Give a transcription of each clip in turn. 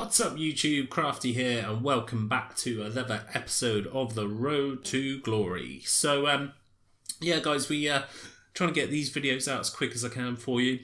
What's up YouTube, Crafty here, and welcome back to another episode of the Road to Glory. So yeah guys, we trying to get these videos out as quick as I can for you.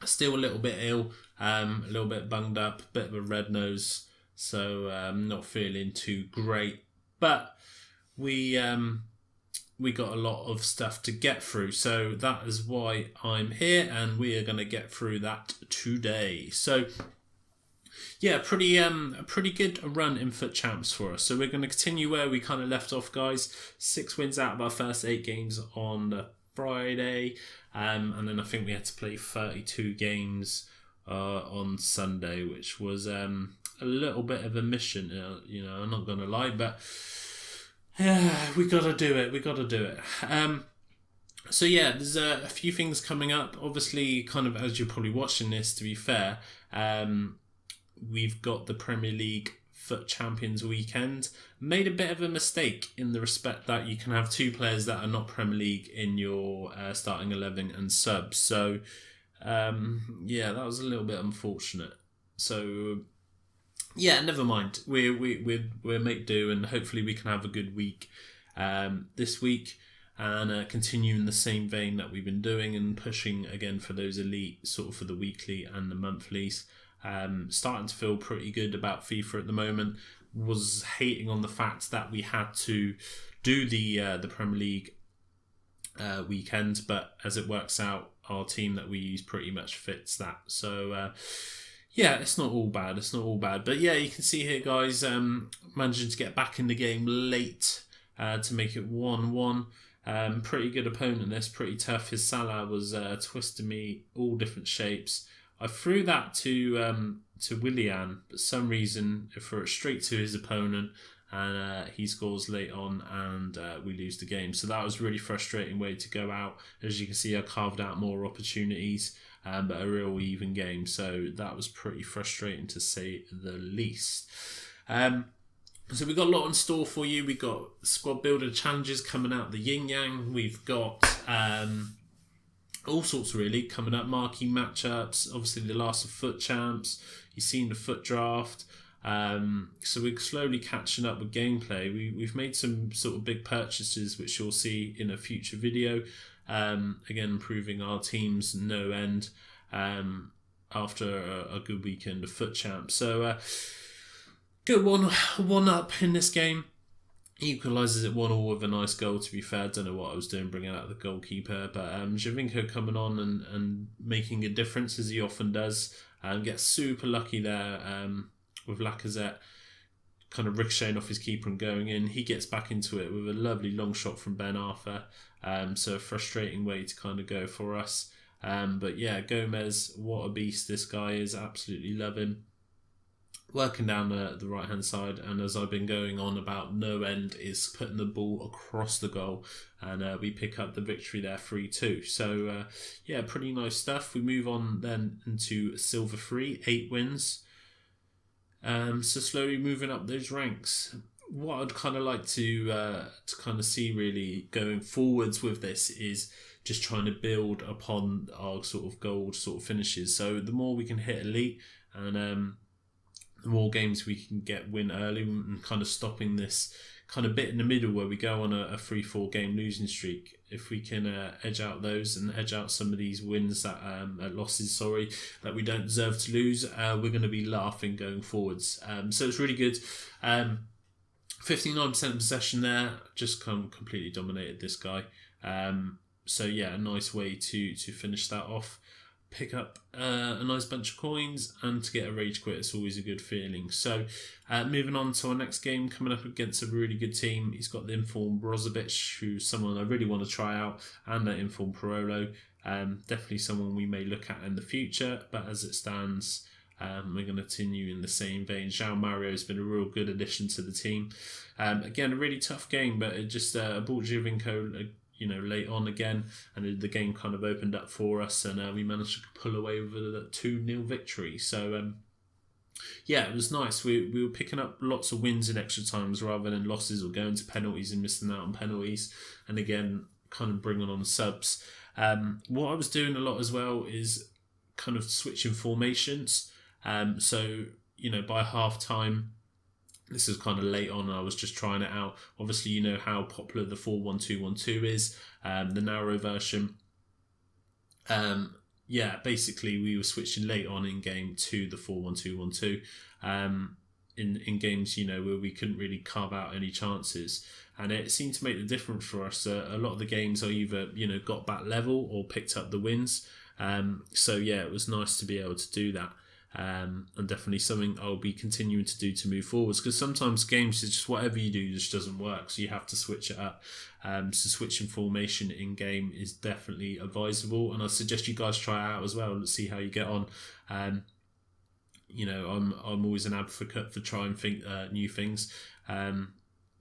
Still a little bit ill, a little bit bunged up, bit of a red nose, so not feeling too great, but we got a lot of stuff to get through, so that is why I'm here, and we are going to get through that today. So yeah, a pretty good run in FUT Champs for us. So we're going to continue where we kind of left off, guys. 6 wins out of our first 8 games on Friday, and then I think we had to play 32 games on Sunday, which was a little bit of a mission. You know, I'm not going to lie, but yeah, we got to do it. So yeah, there's a few things coming up. Obviously, kind of as you're probably watching this, to be fair, we've got the Premier League FUT Champions weekend. Made a bit of a mistake in the respect that you can have 2 players that are not Premier League in your starting 11 and subs. So yeah, that was a little bit unfortunate. So yeah, never mind. We'll make do, and hopefully we can have a good week this week, and continue in the same vein that we've been doing and pushing again for those elite, sort of for the weekly and the monthlies. Starting to feel pretty good about FIFA at the moment. Was hating on the fact that we had to do the Premier League weekend, but as it works out, our team that we use pretty much fits that. So yeah, it's not all bad. But yeah, you can see here, guys, managing to get back in the game late to make it 1-1. Pretty good opponent. This pretty tough. His Salah was twisting me all different shapes. I threw that to Willian, but for some reason I threw it straight to his opponent, and he scores late on, and we lose the game. So that was a really frustrating way to go out. As you can see, I carved out more opportunities, but a real even game. So that was pretty frustrating, to say the least. So we've got a lot in store for you. We've got squad builder challenges coming out, the yin yang. We've got all sorts really coming up, marquee matchups, obviously the last of FUT Champs, you've seen the FUT draft, so we're slowly catching up with gameplay. We've made some sort of big purchases which you'll see in a future video, again improving our teams no end after a good weekend of FUT Champs. So good one up in this game. Equalises it 1-1 with a nice goal, to be fair. Don't know what I was doing bringing out the goalkeeper, but Javinko coming on and making a difference, as he often does. Gets super lucky there with Lacazette kind of ricocheting off his keeper and going in. He gets back into it with a lovely long shot from Ben Arthur. So a frustrating way to kind of go for us. But yeah, Gomez, what a beast this guy is. Absolutely love him. Working down the right hand side, and as I've been going on about no end, is putting the ball across the goal, and we pick up the victory there 3-2. So yeah, pretty nice stuff. We move on then into Silver 3, 8 wins. So slowly moving up those ranks. What I'd kind of like to kind of see really going forwards with this is just trying to build upon our sort of gold sort of finishes. So the more we can hit elite, and the more games we can win early, and kind of stopping this kind of bit in the middle where we go on a 3-4 game losing streak. If we can edge out those and edge out some of these wins that losses, that we don't deserve to lose, we're going to be laughing going forwards. So it's really good. 59% possession there, just completely dominated this guy. So yeah, a nice way to finish that off. Pick up a nice bunch of coins, and to get a rage quit, it's always a good feeling. So moving on to our next game, coming up against a really good team. He's got the informed Brozovic, who's someone I really want to try out, and that informed Parolo. Definitely someone we may look at in the future, but as it stands, we're going to continue in the same vein. João Mario has been a real good addition to the team. Again, a really tough game, but it just brought Javinko late on again, and the game kind of opened up for us, and we managed to pull away with a 2-0 victory. So yeah, it was nice. We were picking up lots of wins in extra times rather than losses, or going to penalties and missing out on penalties, and again kind of bringing on subs. What I was doing a lot as well is kind of switching formations. So by half time, this is kind of late on, I was just trying it out. Obviously, you know how popular the 4-1-2-1-2 is, the narrow version. Basically we were switching late on in game to the 4-1-2-1-2 in games, where we couldn't really carve out any chances, and it seemed to make the difference for us. A lot of the games I either got back level or picked up the wins. It was nice to be able to do that. And definitely something I'll be continuing to do to move forwards, because sometimes games, it's just whatever you do just doesn't work, so you have to switch it up. So switching formation in game is definitely advisable, and I suggest you guys try it out as well. Let's see how you get on. I'm always an advocate for trying new things. The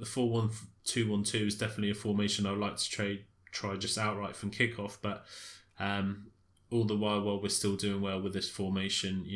4-1-2-1-2 is definitely a formation I'd like to try just outright from kickoff, but all the while we're still doing well with this formation,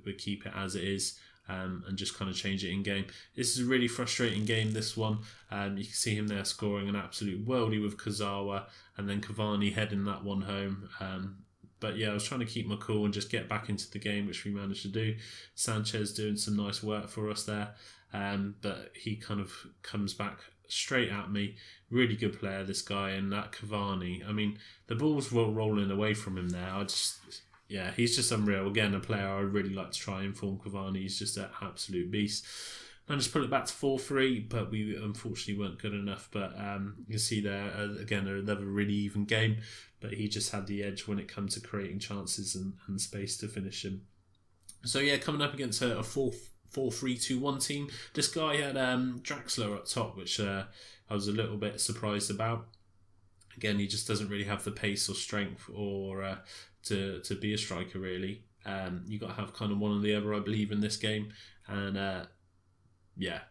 we keep it as it is, and just kind of change it in game. This is a really frustrating game, this one. You can see him there scoring an absolute worldie with Kazawa, and then Cavani heading that one home. I was trying to keep my cool and just get back into the game, which we managed to do. Sanchez doing some nice work for us there, but he kind of comes back straight at me. Really good player, this guy. And that Cavani, I mean, the ball's rolling away from him there. He's just unreal. Again, a player I really like to try and form. Cavani. He's just an absolute beast. Managed to put it back to 4-3, but we unfortunately weren't good enough. But you can see there, again, another really even game, but he just had the edge when it comes to creating chances and space to finish him. So yeah, coming up against a 4-3-2-1 team. This guy had Draxler up top, which I was a little bit surprised about. Again, he just doesn't really have the pace or strength or to be a striker, really. You got to have kind of one or the other, I believe, in this game. And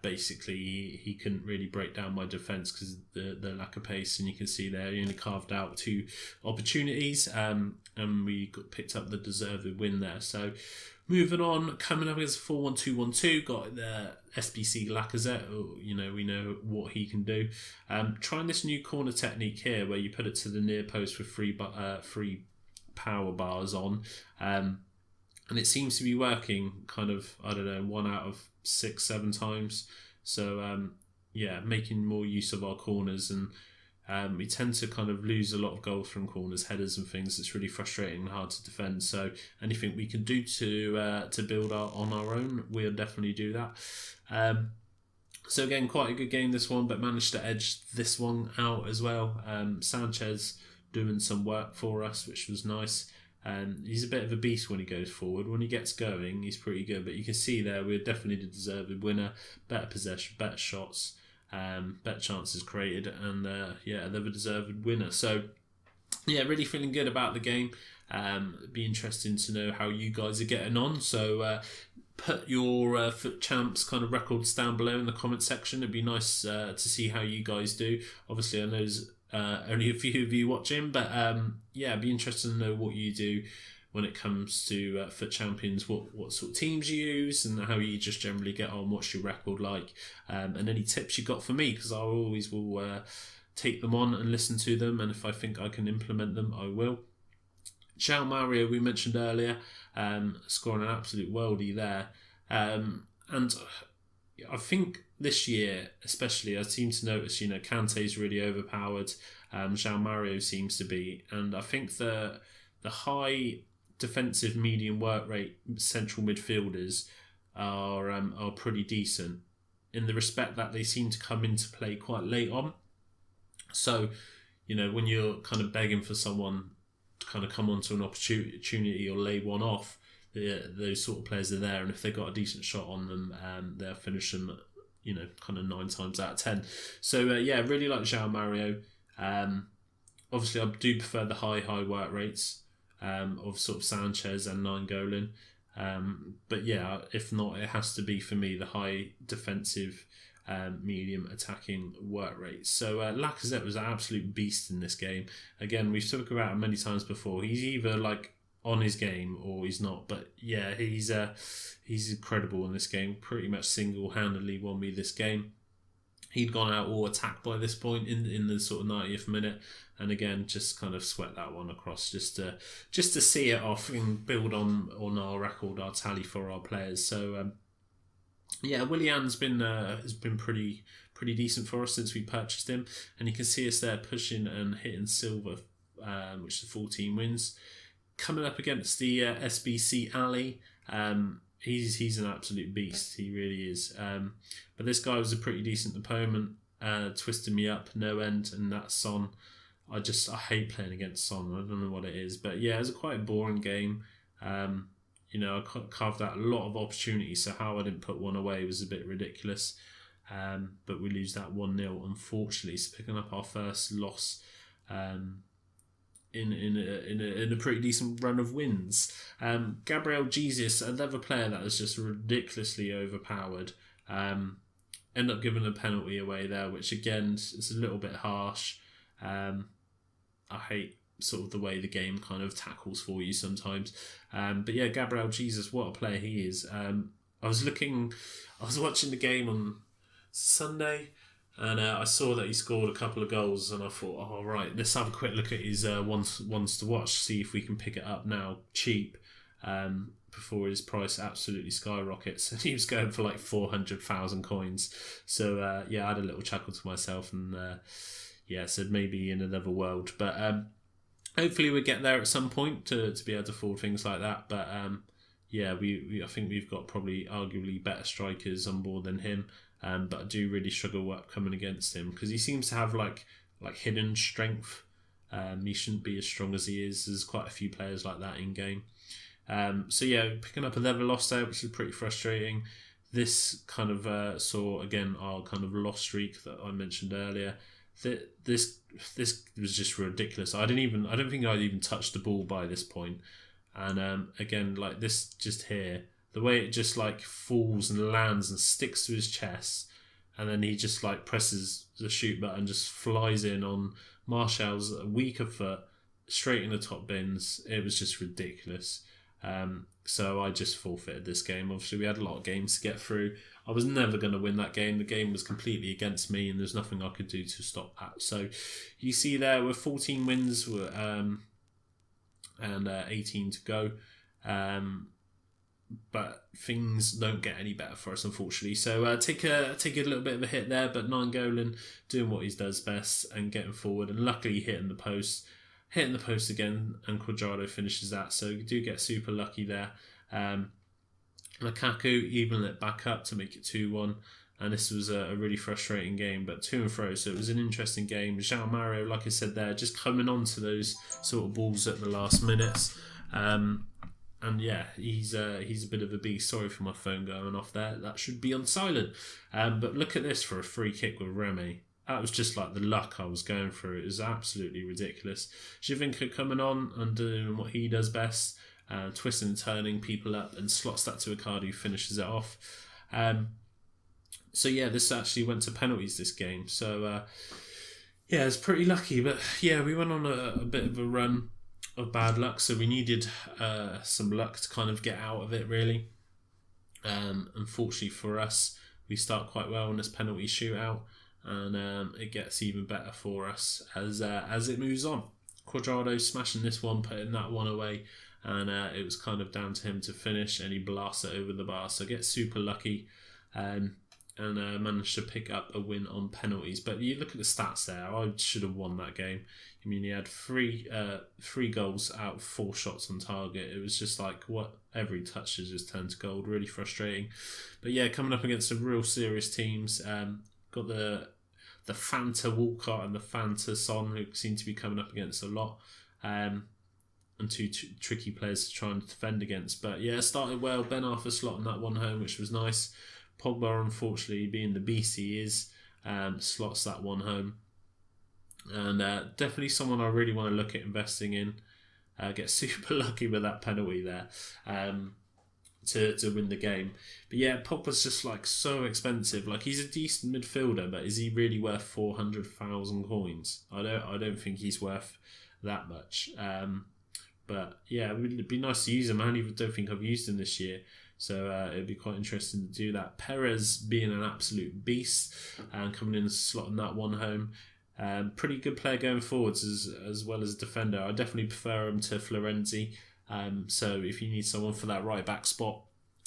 basically he couldn't really break down my defence because the lack of pace, and you can see there he only carved out 2 opportunities, and we picked up the deserved win there. So moving on, coming up against 4-1-2-1-2, got the SBC Lacazette. We know what he can do. Trying this new corner technique here, where you put it to the near post with 3 power bars on, and it seems to be working kind of, 1 out of 6-7 times. So making more use of our corners, and we tend to kind of lose a lot of goals from corners, headers and things. It's really frustrating and hard to defend. So anything we can do to build on our own, we'll definitely do that. So again, quite a good game this one, but managed to edge this one out as well. Sanchez doing some work for us, which was nice. He's a bit of a beast when he goes forward. When he gets going, he's pretty good. But you can see there, we're definitely the deserved winner. Better possession, better shots, better chances created, and another deserved winner. So yeah, really feeling good about the game. It'd be interesting to know how you guys are getting on. So put your FUT CHAMPS kind of records down below in the comment section. It'd be nice to see how you guys do. Obviously, I know there's only a few of you watching, but it'd be interesting to know what you do when it comes to FUT Champions, what sort of teams you use and how you just generally get on. What's your record like, and any tips you got for me, because I always will take them on and listen to them, and if I think I can implement them, I will. João Mario, we mentioned earlier, scoring an absolute worldie there, and I think this year especially I seem to notice, Kante's really overpowered, João Mario seems to be, and I think the high defensive medium work rate central midfielders are pretty decent, in the respect that they seem to come into play quite late on. So when you're kind of begging for someone to kind of come onto an opportunity or lay one off, those sort of players are there, and if they've got a decent shot on them, they'll finish them, kind of 9 times out of 10. So really like João Mario. Obviously, I do prefer the high work rates of sort of Sanchez and Nainggolan. But if not, it has to be for me the high defensive, medium attacking work rates. So Lacazette was an absolute beast in this game. Again, we've spoken about him many times before. He's either like on his game or he's not, but he's incredible in this game. Pretty much single-handedly won me this game. He'd gone out all attack by this point in the sort of 90th minute, and again just kind of sweat that one across just to see it off and build on our record, our tally for our players. So yeah, Willian's been has been pretty decent for us since we purchased him, and you can see us there pushing and hitting silver, which is 14 wins. Coming up against the SBC Ali, he's an absolute beast. He really is. But this guy was a pretty decent opponent, twisting me up no end, and that's Son. I hate playing against Son. I don't know what it is, but yeah, it was a quite boring game. I carved out a lot of opportunities, so how I didn't put one away was a bit ridiculous. But we lose that 1-0, unfortunately. So picking up our first loss in a pretty decent run of wins. Gabriel Jesus, another player that was just ridiculously overpowered. Ended up giving a penalty away there, which again is a little bit harsh. I hate sort of the way the game kind of tackles for you sometimes. But yeah, Gabriel Jesus, what a player he is. I was watching the game on Sunday, and I saw that he scored a couple of goals, and I thought, oh right, let's have a quick look at his ones to watch, see if we can pick it up now cheap, before his price absolutely skyrockets. And he was going for like 400,000 coins. So yeah, I had a little chuckle to myself, and said maybe in another world, but hopefully we get there at some point to be able to afford things like that. But I think we've got probably arguably better strikers on board than him. But I do really struggle up coming against him because he seems to have like hidden strength. He shouldn't be as strong as he is. There's quite a few players like that in game. So yeah, picking up another loss there, which is pretty frustrating. This kind of saw again our kind of loss streak that I mentioned earlier. This was just ridiculous. I don't think I'd even touched the ball by this point. And again, like this just here, the way it just like falls and lands and sticks to his chest, and then he just like presses the shoot button, just flies in on Martial's weaker foot, straight in the top bins. It was just ridiculous. So I just forfeited this game. Obviously, we had a lot of games to get through. I was never going to win that game. The game was completely against me, and there's nothing I could do to stop that. So you see there, we're 14 wins and 18 to go. But things don't get any better for us, unfortunately. So take a little bit of a hit there, but Nainggolan doing what he does best and getting forward, and luckily hitting the post again, and Cuadrado finishes that. So you do get super lucky there. Lukaku even it back up to make it 2-1, and this was a really frustrating game, but to and fro, so it was an interesting game. João Mario, like I said there, just coming on to those sort of balls at the last minutes. And yeah, he's a bit of a beast. Sorry for my phone going off there. That should be on silent. But look at this for a free kick with Remy. That was just like the luck I was going through. It was absolutely ridiculous. Živinka coming on and doing what he does best, twisting and turning people up, and slots that to Icardi, who finishes it off. So yeah, this actually went to penalties this game. So yeah, it's pretty lucky. But yeah, we went on a bit of a run of bad luck, so we needed some luck to kind of get out of it, really. Unfortunately for us, we start quite well in this penalty shootout, and it gets even better for us as it moves on. Cuadrado smashing this one, putting that one away, and it was kind of down to him to finish, and he blasts it over the bar, so gets super lucky and managed to pick up a win on penalties. But you look at the stats there, I should have won that game. I mean, he had three goals out of 4 shots on target. It was just like, what, every touch has just turned to gold. Really frustrating. But yeah, coming up against some real serious teams. Got the Fanta Walcott and the Fanta Son, who seem to be coming up against a lot. And two tricky players to try and defend against. But yeah, started well. Ben Arthur slotting that one home, which was nice. Pogba, unfortunately, being the beast he is, slots that one home. And definitely someone I really want to look at investing in. Get super lucky with that penalty there to win the game. But yeah, Pogba's just like so expensive. Like, he's a decent midfielder, but is he really worth 400,000 coins? I don't think he's worth that much. But yeah, it would be nice to use him. I don't think I've used him this year So it'd be quite interesting to do that. Perez being an absolute beast and coming in and slotting that one home. Pretty good player going forwards as well as a defender. I definitely prefer him to Florenzi. So if you need someone for that right back spot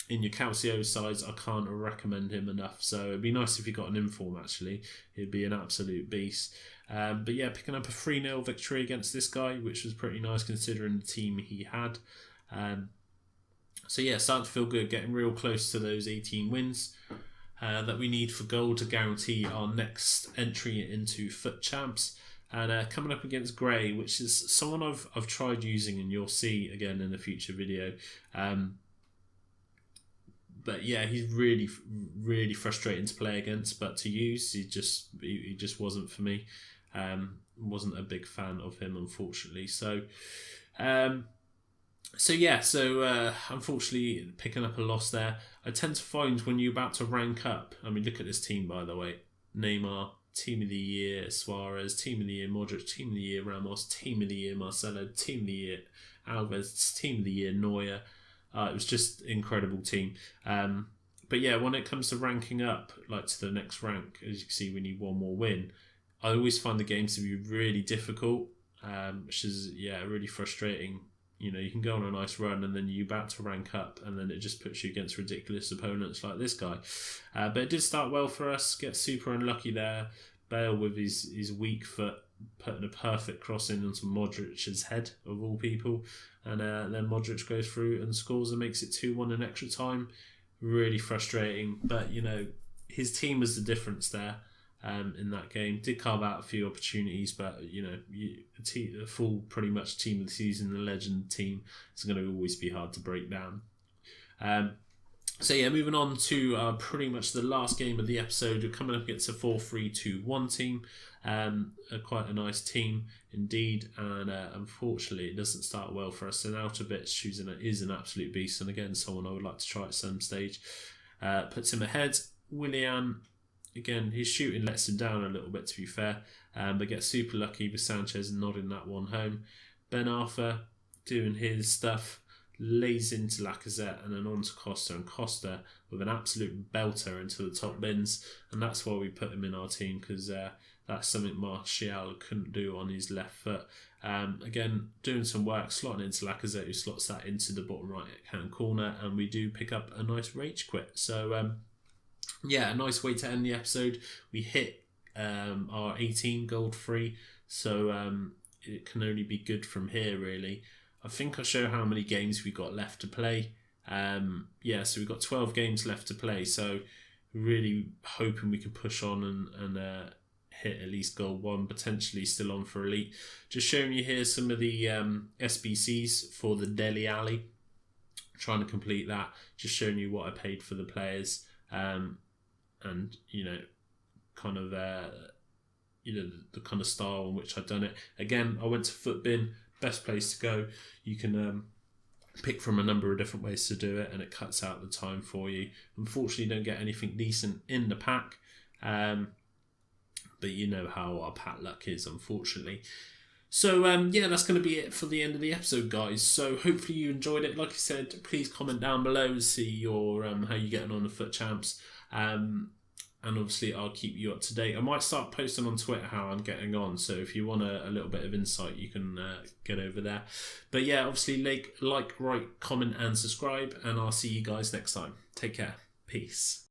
in your Calcio sides, I can't recommend him enough. So it'd be nice if you got an inform actually. He'd be an absolute beast. But yeah, picking up a 3-0 victory against this guy, which was pretty nice considering the team he had. So yeah, starting to feel good, getting real close to those 18 wins that we need for goal to guarantee our next entry into FUT Champs. And coming up against Gray, which is someone I've tried using, and you'll see again in a future video. But yeah, he's really, really frustrating to play against, but to use, he just wasn't for me. Wasn't a big fan of him, unfortunately. So unfortunately, picking up a loss there. I tend to find when you're about to rank up, I mean, look at this team, by the way. Neymar, Team of the Year, Suarez, Team of the Year, Modric, Team of the Year, Ramos, Team of the Year, Marcelo, Team of the Year, Alves, Team of the Year, Neuer. It was just an incredible team. But yeah, when it comes to ranking up, like to the next rank, as you can see, we need one more win. I always find the games to be really difficult, which is, really frustrating. You know, you can go on a nice run and then you're about to rank up and then it just puts you against ridiculous opponents like this guy. But it did start well for us, get super unlucky there. Bale with his weak foot putting a perfect cross in onto Modric's head, of all people. And then Modric goes through and scores and makes it 2-1 in extra time. Really frustrating. But, you know, his team was the difference there. In that game, did carve out a few opportunities, but you know, a full pretty much team of the season, the legend team, is going to always be hard to break down. So yeah, moving on to pretty much the last game of the episode. We're coming up against a 4-3-2-1 team, quite a nice team indeed, and unfortunately it doesn't start well for us. And Altovich, is an absolute beast, and again someone I would like to try at some stage. Puts him ahead. Willian. Again, his shooting lets him down a little bit, to be fair, but gets super lucky with Sanchez nodding that one home. Ben Arthur doing his stuff, lays into Lacazette and then on to Costa, and Costa with an absolute belter into the top bins, and that's why we put him in our team, because that's something Martial couldn't do on his left foot. Again, doing some work, slotting into Lacazette, who slots that into the bottom right hand corner, and we do pick up a nice rage quit. So yeah, a nice way to end the episode. We hit our 18 gold free, so it can only be good from here, really. I think I'll show how many games we got left to play. So we've got 12 games left to play, so really hoping we can push on and hit at least gold 1, potentially still on for elite. Just showing you here some of the SBCs for the Dele Alli. Trying to complete that, just showing you what I paid for the players. And you know, kind of the kind of style in which I've done it. Again, I went to FUTBin, best place to go. You can pick from a number of different ways to do it, and it cuts out the time for you. Unfortunately, you don't get anything decent in the pack, but you know how our pack luck is, unfortunately. So that's going to be it for the end of the episode, guys. So hopefully you enjoyed it. Like I said, please comment down below and see your how you're getting on the FUT Champs. And obviously I'll keep you up to date. I might start posting on Twitter how I'm getting on, so if you want a little bit of insight, you can get over there. But yeah, obviously like, write, comment and subscribe, and I'll see you guys next time. Take care. Peace.